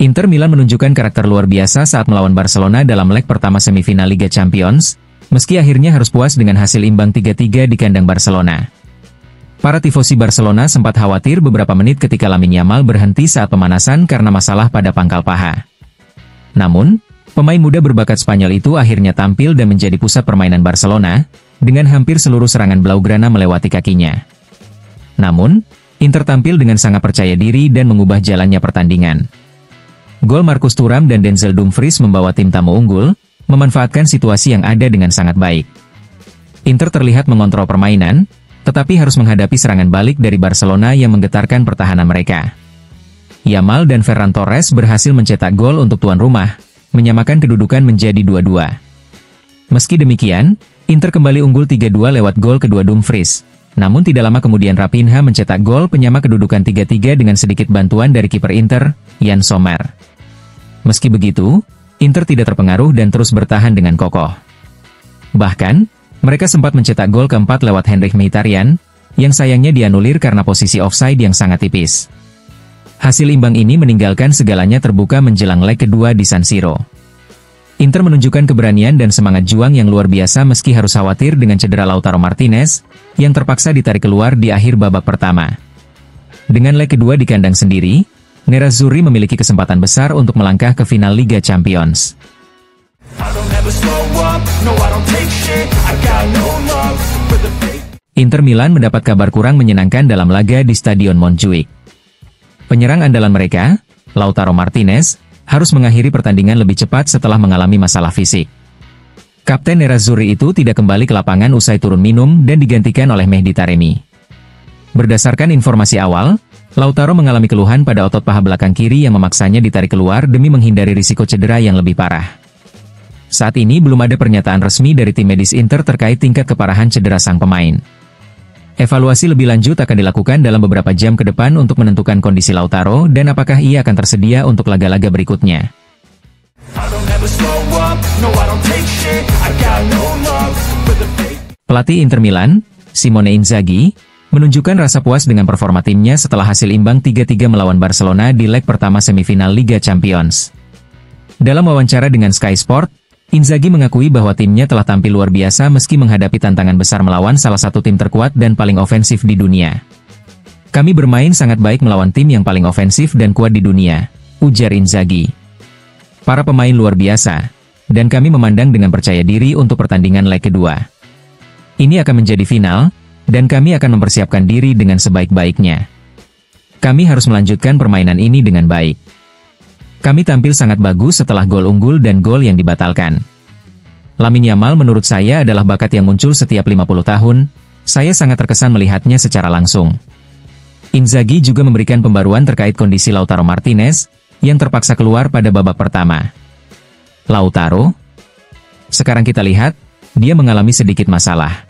Inter Milan menunjukkan karakter luar biasa saat melawan Barcelona dalam leg pertama semifinal Liga Champions, meski akhirnya harus puas dengan hasil imbang 3-3 di kandang Barcelona. Para tifosi Barcelona sempat khawatir beberapa menit ketika Lamine Yamal berhenti saat pemanasan karena masalah pada pangkal paha. Namun, pemain muda berbakat Spanyol itu akhirnya tampil dan menjadi pusat permainan Barcelona, dengan hampir seluruh serangan Blaugrana melewati kakinya. Namun, Inter tampil dengan sangat percaya diri dan mengubah jalannya pertandingan. Gol Marcus Thuram dan Denzel Dumfries membawa tim tamu unggul, memanfaatkan situasi yang ada dengan sangat baik. Inter terlihat mengontrol permainan, tetapi harus menghadapi serangan balik dari Barcelona yang menggetarkan pertahanan mereka. Yamal dan Ferran Torres berhasil mencetak gol untuk tuan rumah, menyamakan kedudukan menjadi 2-2. Meski demikian, Inter kembali unggul 3-2 lewat gol kedua Dumfries. Namun tidak lama kemudian Raphinha mencetak gol penyama kedudukan 3-3 dengan sedikit bantuan dari kiper Inter, Yann Sommer. Meski begitu, Inter tidak terpengaruh dan terus bertahan dengan kokoh. Bahkan, mereka sempat mencetak gol keempat lewat Henrikh Mkhitaryan, yang sayangnya dianulir karena posisi offside yang sangat tipis. Hasil imbang ini meninggalkan segalanya terbuka menjelang leg kedua di San Siro. Inter menunjukkan keberanian dan semangat juang yang luar biasa meski harus khawatir dengan cedera Lautaro Martinez, yang terpaksa ditarik keluar di akhir babak pertama. Dengan leg kedua di kandang sendiri, Nerazzurri memiliki kesempatan besar untuk melangkah ke final Liga Champions. Inter Milan mendapat kabar kurang menyenangkan dalam laga di Stadion Montjuic. Penyerang andalan mereka, Lautaro Martinez, harus mengakhiri pertandingan lebih cepat setelah mengalami masalah fisik. Kapten Nerazzurri itu tidak kembali ke lapangan usai turun minum dan digantikan oleh Mehdi Taremi. Berdasarkan informasi awal, Lautaro mengalami keluhan pada otot paha belakang kiri yang memaksanya ditarik keluar demi menghindari risiko cedera yang lebih parah. Saat ini belum ada pernyataan resmi dari tim medis Inter terkait tingkat keparahan cedera sang pemain. Evaluasi lebih lanjut akan dilakukan dalam beberapa jam ke depan untuk menentukan kondisi Lautaro dan apakah ia akan tersedia untuk laga-laga berikutnya. Pelatih Inter Milan, Simone Inzaghi, menunjukkan rasa puas dengan performa timnya setelah hasil imbang 3-3 melawan Barcelona di leg pertama semifinal Liga Champions. Dalam wawancara dengan Sky Sport, Inzaghi mengakui bahwa timnya telah tampil luar biasa meski menghadapi tantangan besar melawan salah satu tim terkuat dan paling ofensif di dunia. Kami bermain sangat baik melawan tim yang paling ofensif dan kuat di dunia, ujar Inzaghi. Para pemain luar biasa, dan kami memandang dengan percaya diri untuk pertandingan leg kedua. Ini akan menjadi final, dan kami akan mempersiapkan diri dengan sebaik-baiknya. Kami harus melanjutkan permainan ini dengan baik. Kami tampil sangat bagus setelah gol unggul dan gol yang dibatalkan. Lamine Yamal menurut saya adalah bakat yang muncul setiap 50 tahun, saya sangat terkesan melihatnya secara langsung. Inzaghi juga memberikan pembaruan terkait kondisi Lautaro Martinez, yang terpaksa keluar pada babak pertama. Lautaro? Sekarang kita lihat, dia mengalami sedikit masalah.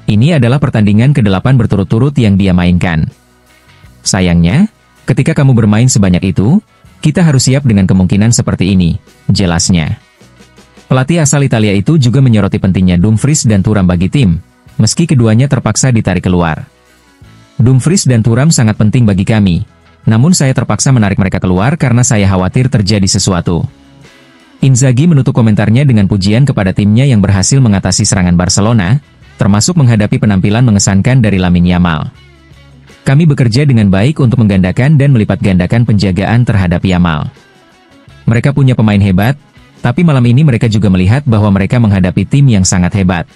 Ini adalah pertandingan ke-8 berturut-turut yang dia mainkan. Sayangnya, ketika kamu bermain sebanyak itu, kita harus siap dengan kemungkinan seperti ini, jelasnya. Pelatih asal Italia itu juga menyoroti pentingnya Dumfries dan Thuram bagi tim, meski keduanya terpaksa ditarik keluar. Dumfries dan Thuram sangat penting bagi kami, namun saya terpaksa menarik mereka keluar karena saya khawatir terjadi sesuatu. Inzaghi menutup komentarnya dengan pujian kepada timnya yang berhasil mengatasi serangan Barcelona, termasuk menghadapi penampilan mengesankan dari Lamine Yamal. Kami bekerja dengan baik untuk menggandakan dan melipat gandakan penjagaan terhadap Yamal. Mereka punya pemain hebat, tapi malam ini mereka juga melihat bahwa mereka menghadapi tim yang sangat hebat.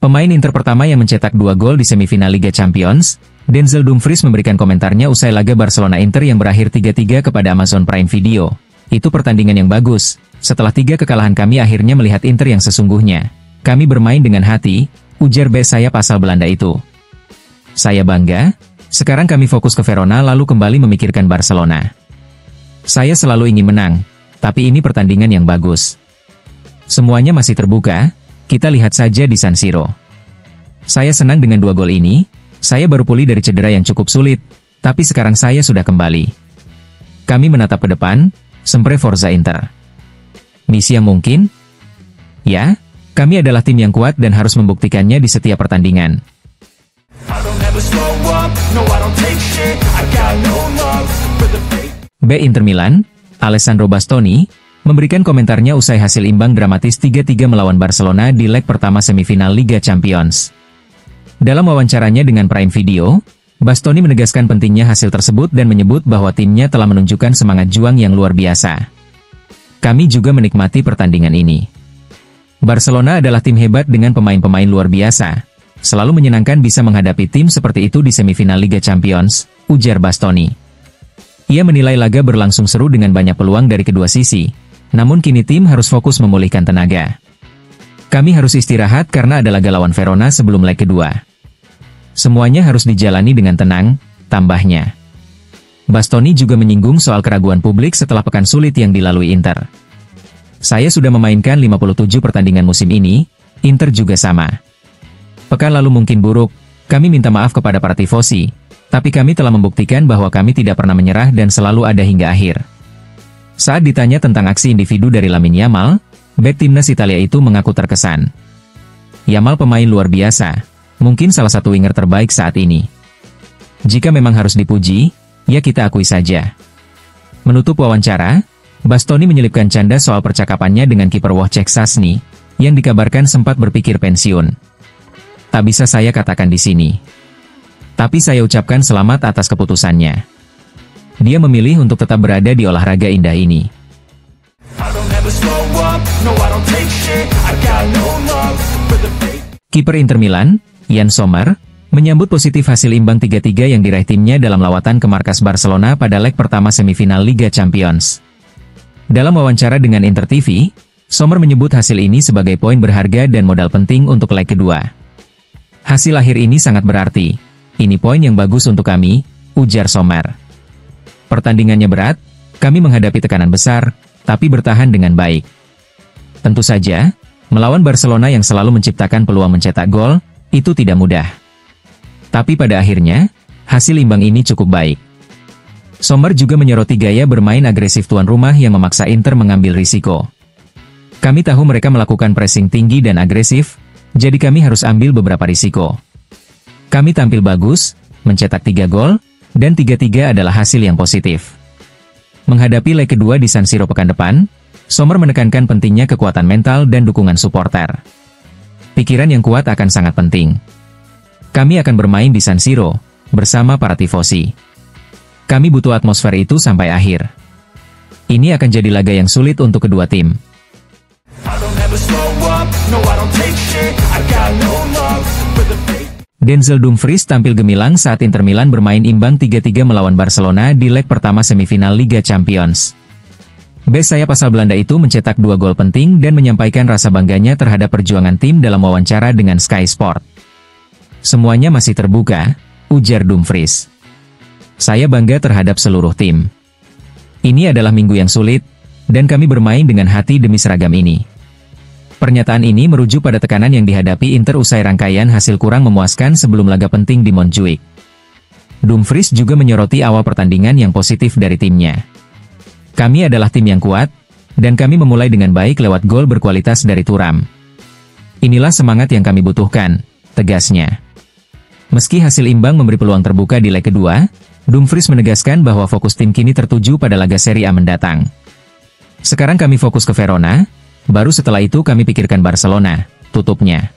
Pemain Inter pertama yang mencetak 2 gol di semifinal Liga Champions, Denzel Dumfries memberikan komentarnya usai laga Barcelona-Inter yang berakhir 3-3 kepada Amazon Prime Video. Itu pertandingan yang bagus, setelah 3 kekalahan kami akhirnya melihat Inter yang sesungguhnya. Kami bermain dengan hati, ujar bek sayap asal Belanda itu. Saya bangga, sekarang kami fokus ke Verona lalu kembali memikirkan Barcelona. Saya selalu ingin menang, tapi ini pertandingan yang bagus. Semuanya masih terbuka, kita lihat saja di San Siro. Saya senang dengan 2 gol ini, saya baru pulih dari cedera yang cukup sulit, tapi sekarang saya sudah kembali. Kami menatap ke depan, sempre Forza Inter. Misi yang mungkin? Ya, Kami adalah tim yang kuat dan harus membuktikannya di setiap pertandingan. B. Inter Milan, Alessandro Bastoni, memberikan komentarnya usai hasil imbang dramatis 3-3 melawan Barcelona di leg pertama semifinal Liga Champions. Dalam wawancaranya dengan Prime Video, Bastoni menegaskan pentingnya hasil tersebut dan menyebut bahwa timnya telah menunjukkan semangat juang yang luar biasa. Kami juga menikmati pertandingan ini. Barcelona adalah tim hebat dengan pemain-pemain luar biasa. Selalu menyenangkan bisa menghadapi tim seperti itu di semifinal Liga Champions, ujar Bastoni. Ia menilai laga berlangsung seru dengan banyak peluang dari kedua sisi, namun kini tim harus fokus memulihkan tenaga. Kami harus istirahat karena ada laga lawan Verona sebelum leg kedua. Semuanya harus dijalani dengan tenang, tambahnya. Bastoni juga menyinggung soal keraguan publik setelah pekan sulit yang dilalui Inter. Saya sudah memainkan 57 pertandingan musim ini, Inter juga sama. Pekan lalu mungkin buruk, kami minta maaf kepada para tifosi, tapi kami telah membuktikan bahwa kami tidak pernah menyerah dan selalu ada hingga akhir. Saat ditanya tentang aksi individu dari Lamine Yamal, bek timnas Italia itu mengaku terkesan. Yamal pemain luar biasa, mungkin salah satu winger terbaik saat ini. Jika memang harus dipuji, ya kita akui saja. Menutup wawancara, Bastoni menyelipkan canda soal percakapannya dengan kiper Wojciech Szczęsny, yang dikabarkan sempat berpikir pensiun. Tak bisa saya katakan di sini. Tapi saya ucapkan selamat atas keputusannya. Dia memilih untuk tetap berada di olahraga indah ini. Kiper Inter Milan, Yann Sommer, menyambut positif hasil imbang 3-3 yang diraih timnya dalam lawatan ke markas Barcelona pada leg pertama semifinal Liga Champions. Dalam wawancara dengan Inter TV, Sommer menyebut hasil ini sebagai poin berharga dan modal penting untuk leg kedua. Hasil akhir ini sangat berarti. Ini poin yang bagus untuk kami, ujar Sommer. Pertandingannya berat, kami menghadapi tekanan besar, tapi bertahan dengan baik. Tentu saja, melawan Barcelona yang selalu menciptakan peluang mencetak gol, itu tidak mudah. Tapi pada akhirnya, hasil imbang ini cukup baik. Sommer juga menyoroti gaya bermain agresif tuan rumah yang memaksa Inter mengambil risiko. Kami tahu mereka melakukan pressing tinggi dan agresif, jadi kami harus ambil beberapa risiko. Kami tampil bagus, mencetak 3 gol, dan 3-3 adalah hasil yang positif. Menghadapi leg kedua di San Siro pekan depan, Sommer menekankan pentingnya kekuatan mental dan dukungan supporter. Pikiran yang kuat akan sangat penting. Kami akan bermain di San Siro, bersama para tifosi. Kami butuh atmosfer itu sampai akhir. Ini akan jadi laga yang sulit untuk kedua tim. Denzel Dumfries tampil gemilang saat Inter Milan bermain imbang 3-3 melawan Barcelona di leg pertama semifinal Liga Champions. Bek sayap asal Belanda itu mencetak 2 gol penting dan menyampaikan rasa bangganya terhadap perjuangan tim dalam wawancara dengan Sky Sport. Semuanya masih terbuka, ujar Dumfries. Saya bangga terhadap seluruh tim. Ini adalah minggu yang sulit, dan kami bermain dengan hati demi seragam ini. Pernyataan ini merujuk pada tekanan yang dihadapi Inter usai rangkaian hasil kurang memuaskan sebelum laga penting di Montjuic. Dumfries juga menyoroti awal pertandingan yang positif dari timnya. Kami adalah tim yang kuat, dan kami memulai dengan baik lewat gol berkualitas dari Thuram. Inilah semangat yang kami butuhkan, tegasnya. Meski hasil imbang memberi peluang terbuka di leg kedua, Dumfries menegaskan bahwa fokus tim kini tertuju pada laga Serie A mendatang. Sekarang kami fokus ke Verona, baru setelah itu kami pikirkan Barcelona, tutupnya.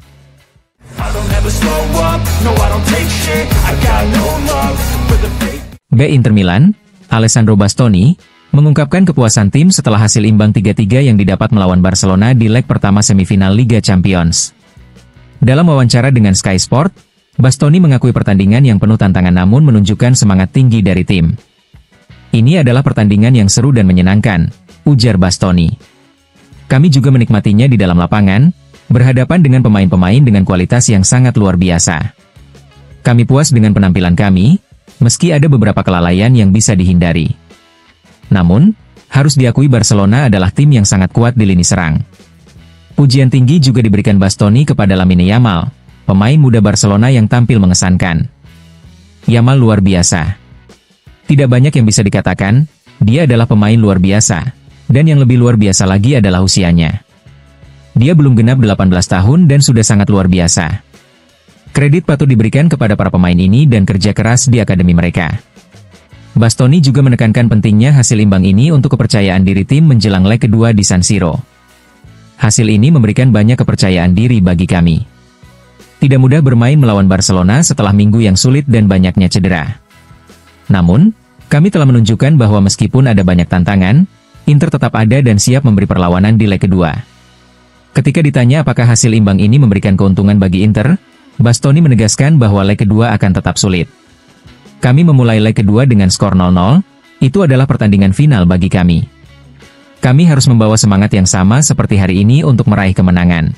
B. Inter Milan, Alessandro Bastoni, mengungkapkan kepuasan tim setelah hasil imbang 3-3 yang didapat melawan Barcelona di leg pertama semifinal Liga Champions. Dalam wawancara dengan Sky Sport, Bastoni mengakui pertandingan yang penuh tantangan namun menunjukkan semangat tinggi dari tim. Ini adalah pertandingan yang seru dan menyenangkan, ujar Bastoni. Kami juga menikmatinya di dalam lapangan, berhadapan dengan pemain-pemain dengan kualitas yang sangat luar biasa. Kami puas dengan penampilan kami, meski ada beberapa kelalaian yang bisa dihindari. Namun, harus diakui Barcelona adalah tim yang sangat kuat di lini serang. Pujian tinggi juga diberikan Bastoni kepada Lamine Yamal, pemain muda Barcelona yang tampil mengesankan. Yamal luar biasa. Tidak banyak yang bisa dikatakan, dia adalah pemain luar biasa. Dan yang lebih luar biasa lagi adalah usianya. Dia belum genap 18 tahun dan sudah sangat luar biasa. Kredit patut diberikan kepada para pemain ini dan kerja keras di akademi mereka. Bastoni juga menekankan pentingnya hasil imbang ini untuk kepercayaan diri tim menjelang leg kedua di San Siro. Hasil ini memberikan banyak kepercayaan diri bagi kami. Tidak mudah bermain melawan Barcelona setelah minggu yang sulit dan banyaknya cedera. Namun, kami telah menunjukkan bahwa meskipun ada banyak tantangan, Inter tetap ada dan siap memberi perlawanan di leg kedua. Ketika ditanya apakah hasil imbang ini memberikan keuntungan bagi Inter, Bastoni menegaskan bahwa leg kedua akan tetap sulit. Kami memulai leg kedua dengan skor 0-0, itu adalah pertandingan final bagi kami. Kami harus membawa semangat yang sama seperti hari ini untuk meraih kemenangan.